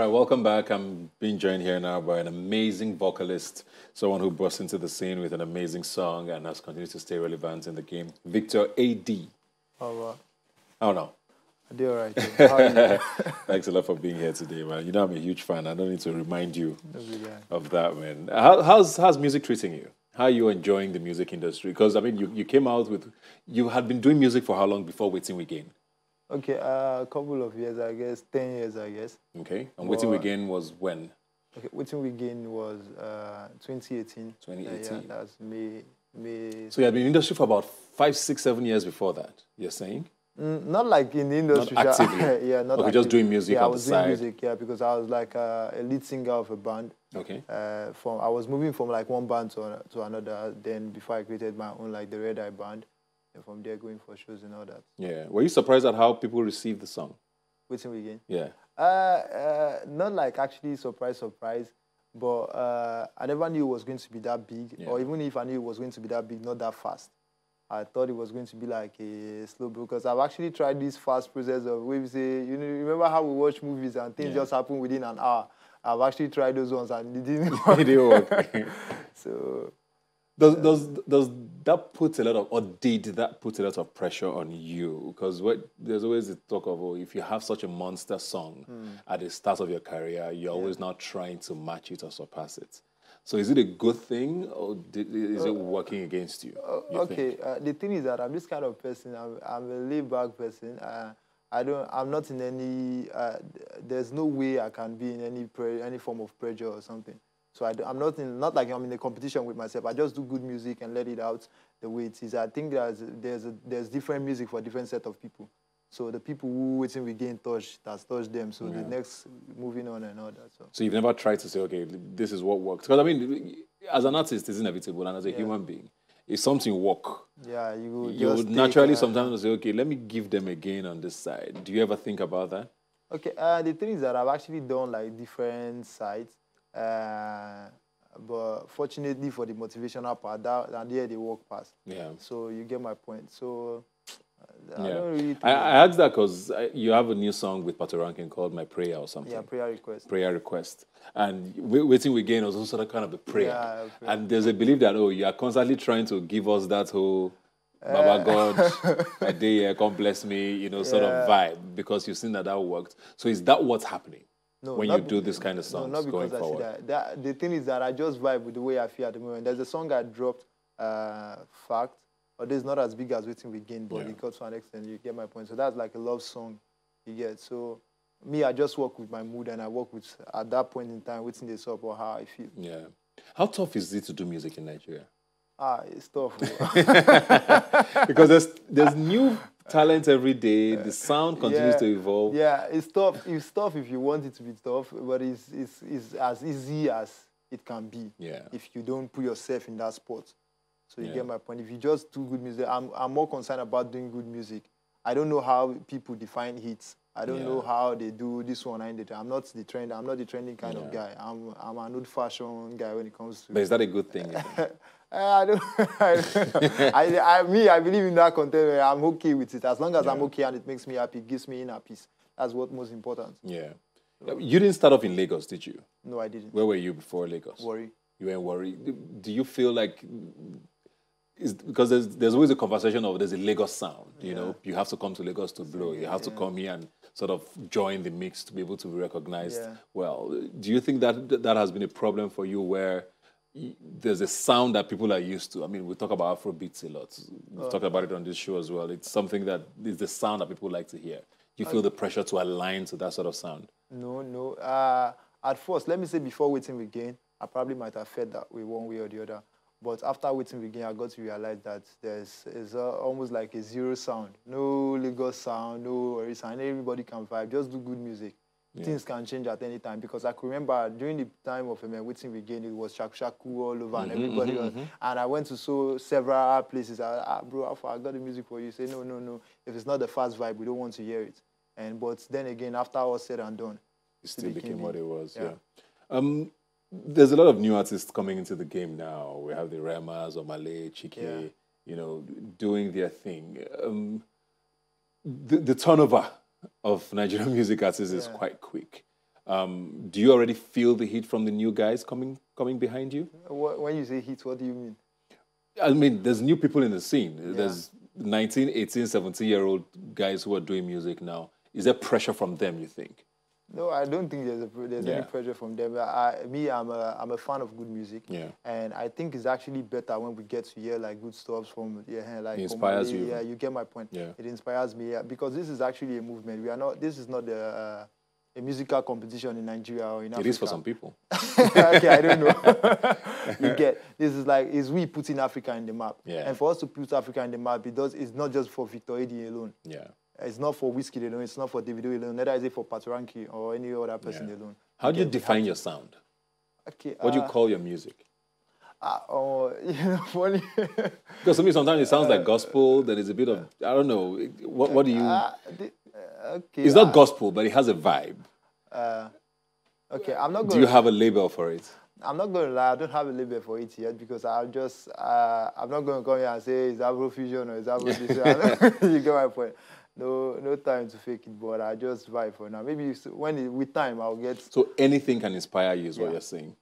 welcome back. I'm being joined here now by an amazing vocalist, someone who burst into the scene with an amazing song and has continued to stay relevant in the game. Victor A.D. Oh, wow. How now? I did all right. Too. How are you? Thanks a lot for being here today, man. You know I'm a huge fan. I don't need to remind you Yeah. of that, man. How's music treating you? How are you enjoying the music industry? Because, I mean, you came out with... You had been doing music for how long before Waiting We Gain? Okay, a couple of years, I guess. 10 years, I guess. Okay. And Waiting We Gain was when? Okay, Waiting We Gain was 2018. 2018. Yeah, that's May. So you had been in the industry for about 5, 6, 7 years before that, you're saying? Not like in the industry. Not actively? Yeah, not okay, actively. Just doing music yeah, on the side? I was doing music, yeah, because I was like a lead singer of a band. Okay. I was moving from like one band to another, then before I created my own, like the Red Eye band. And from there, going for shows and all that. Yeah. Were you surprised at how people received the song? Waiting We Gain? Yeah. Not like actually surprise, but I never knew it was going to be that big, or even if I knew it was going to be that big, not that fast. I thought it was going to be like a slow build, because I've actually tried this fast process of where we say, you know, remember how we watch movies and things just happen within an hour? I've actually tried those ones and it didn't work. It didn't work. So... Does that put a lot of, or did that put a lot of pressure on you? Because there's always the talk of, oh, if you have such a monster song at the start of your career, you're always now trying to match it or surpass it. So is it a good thing, or is it working against you? Okay, the thing is that I'm this kind of person. I'm a laid-back person. I'm not in any. There's no way I can be in any form of pressure or something. So I'm not like I'm in a competition with myself. I just do good music and let it out the way it is. I think there's different music for different set of people. So the people who Waiting We Gain that's touched them. So the next moving on and all that. So you've never tried to say, okay, this is what works? Because I mean, as an artist, it's inevitable, and as a human being, if something works, you would naturally sometimes say, okay, let me give them again on this side. Do you ever think about that? Okay, the thing is that I've actually done like different sides. But fortunately for the motivational part, and there they walk past. Yeah. So you get my point. So I don't really think I asked that because you have a new song with Pato Rankin called My Prayer or something. Yeah, Prayer Request. Prayer Request. And Waiting We Gain was also that kind of a prayer. Yeah, and there's a belief that, oh, you are constantly trying to give us that whole Baba God, a day, come bless me, you know, sort of vibe, because you've seen that worked. So is that what's happening? No, when you do this kind of songs not because going forward? I see that. The thing is that I just vibe with the way I feel at the moment. There's a song I dropped, Fact, but it's not as big as Waiting We Gain, but it got to an extent, you get my point. So that's like a love song, you get. So me, I just work with my mood, and I work with, at that point in time, waiting this up or how I feel. Yeah. How tough is it to do music in Nigeria? It's tough. Because there's new talent every day. The sound continues to evolve. Yeah, it's tough. It's tough if you want it to be tough, but it's as easy as it can be. Yeah. If you don't put yourself in that spot. So you get my point. If you just do good music, I'm more concerned about doing good music. I don't know how people define hits. I don't know how they do this one. I'm not the trend. I'm not the trending kind of guy. I'm an old-fashioned guy when it comes to. But is that a good thing? I don't. I believe in that content. I'm okay with it as long as I'm okay and it makes me happy, it gives me inner peace. That's what's most important. Yeah. So, you didn't start off in Lagos, did you? No, I didn't. Where were you before Lagos? Warri. You were in Warri. Do you feel like? Because there's always a conversation of there's a Lagos sound. You know, you have to come to Lagos to blow. You have to come here and sort of join the mix to be able to be recognized. Well, do you think that has been a problem for you, where there's a sound that people are used to? I mean, we talk about Afrobeats a lot. We've talked about it on this show as well. It's something that is the sound that people like to hear. Do you feel the pressure to align to that sort of sound? No. At first, let me say before Waiting We Gain, I probably might have felt that way one way or the other. But after Waiting We Gain, I got to realize that there's almost like a zero sound. No Lagos sound, no worry sound. Everybody can vibe. Just do good music. Things can change at any time, because I could remember during the time of Waiting We Gain, it was Shaku Shaku all over and everybody was. And I went to several places. Bro, I got the music for you. Say, no. If it's not the fast vibe, we don't want to hear it. But then again, after all said and done, it still became what it was. Yeah. There's a lot of new artists coming into the game now. We have the Remas, Omale, Chike, you know, doing their thing. The turnover of Nigerian music artists is quite quick. Do you already feel the heat from the new guys coming behind you? When you say heat, what do you mean? I mean, there's new people in the scene. Yeah. There's 19, 18, 17-year-old guys who are doing music now. Is there pressure from them, you think? No, I don't think there's any pressure from them. I'm a fan of good music, and I think it's actually better when we get to hear like good stuff from like it inspires you. Yeah, you get my point. Yeah. It inspires me because this is actually a movement. We are not. This is not a musical competition in Nigeria or in Africa. It is for some people. Okay, I don't know. You get this is like we putting Africa in the map, and for us to put Africa in the map, it's not just for Victor Eddie alone. Yeah. It's not for Whiskey alone. It's not for Davido alone. Neither is it for Patoranking or any other person alone. How do you define your sound? Okay. What do you call your music? Funny. Because to me, sometimes it sounds like gospel. There is a bit of, I don't know. What do you... Okay. It's not gospel, but it has a vibe. Okay, I'm not going. Do you have a label for it? I'm not going to lie. I don't have a label for it yet because I'm not going to come here and say it's Afrofusion or it's Afrobeats. You get my point. No time to fake it, but I just vibe for now. Maybe with time I'll get. So anything can inspire you, is what you're saying.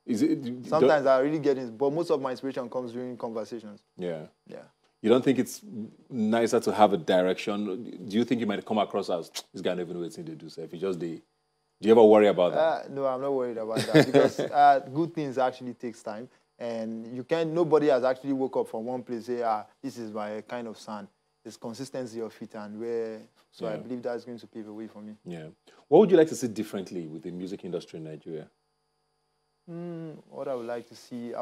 Is it? Sometimes I really get it, but most of my inspiration comes during conversations. Yeah. Yeah. You don't think it's nicer to have a direction? Do you think you might come across as this guy never knows what to do? So if you just do you ever worry about that? No, I'm not worried about that because good things actually takes time, and you can't. Nobody has actually woke up from one place and say, this is my kind of sound. There's consistency of it, and I believe that's going to pave a way for me. Yeah. What would you like to see differently with the music industry in Nigeria? What I would like to see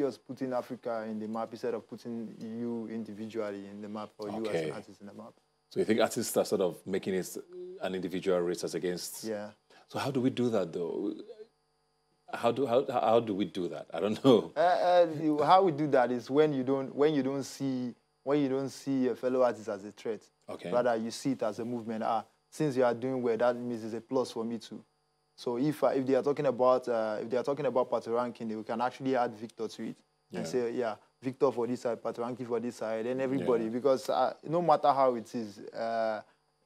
us putting Africa in the map instead of putting you individually in the map or you as an artist in the map. So you think artists are sort of making it an individual race as against? Yeah. So how do we do that though? How do we do that? I don't know. How we do that is when you don't see a fellow artist as a threat. Okay. Rather, you see it as a movement. Since you are doing well, that means it's a plus for me too. So if they are talking about Patoranking, they can actually add Victor to it and say, Victor for this side, Patoranking for this side, and everybody. Because no matter how it is,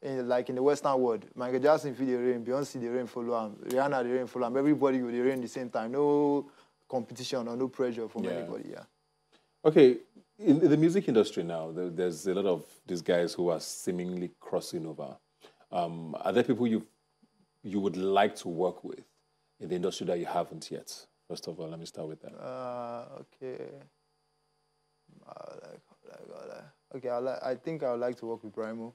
like in the Western world, Michael Jackson feel the rain, Beyonce the rain follow him, Rihanna the rain follow him, everybody will the rain at the same time. No competition or no pressure from anybody. Yeah. Okay. In the music industry now, there's a lot of these guys who are seemingly crossing over. Are there people you would like to work with in the industry that you haven't yet? First of all, let me start with that. Okay. Okay, I think I would like to work with Brimo.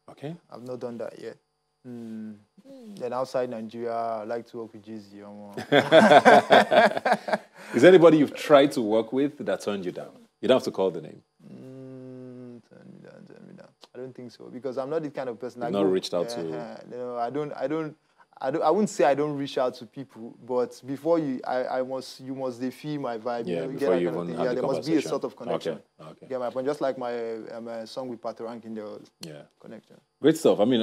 Okay. I've not done that yet. Then outside Nigeria, I'd like to work with Jay-Z. Is there anybody you've tried to work with that turned you down? You don't have to call the name. Turn me down. I don't think so because I'm not the kind of person. You've not reached out to. No, I wouldn't say I don't reach out to people, but before you must feel my vibe. Yeah, before you even have the there must be a sort of connection. Okay. Get my point. Just like my song with Patoranking, there was connection. Great stuff. I mean,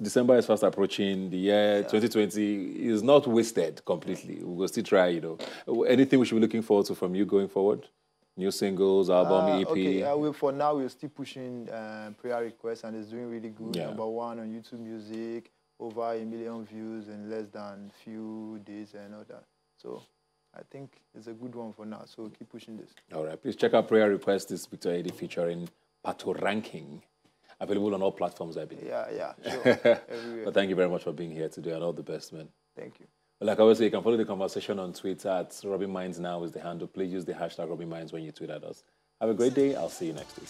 December is fast approaching. The year 2020 is not wasted completely. We'll still try, Anything we should be looking forward to from you going forward? New singles, album, EP? Okay, for now, we're still pushing Prayer Request, and it's doing really good. Yeah. Number 1 on YouTube Music, over 1 million views in less than few days and all that. So I think it's a good one for now. So keep pushing this. All right. Please check out Prayer Request. This is Victor Eddie featuring Patoranking. Available on all platforms, I believe. Yeah, sure. Everywhere. But thank you very much for being here today, and all the best, man. Thank you. Like I always say, you can follow the conversation on Twitter at Robbie Minds Now is the handle. Please use the hashtag Robbie Minds when you tweet at us. Have a great day. I'll see you next week.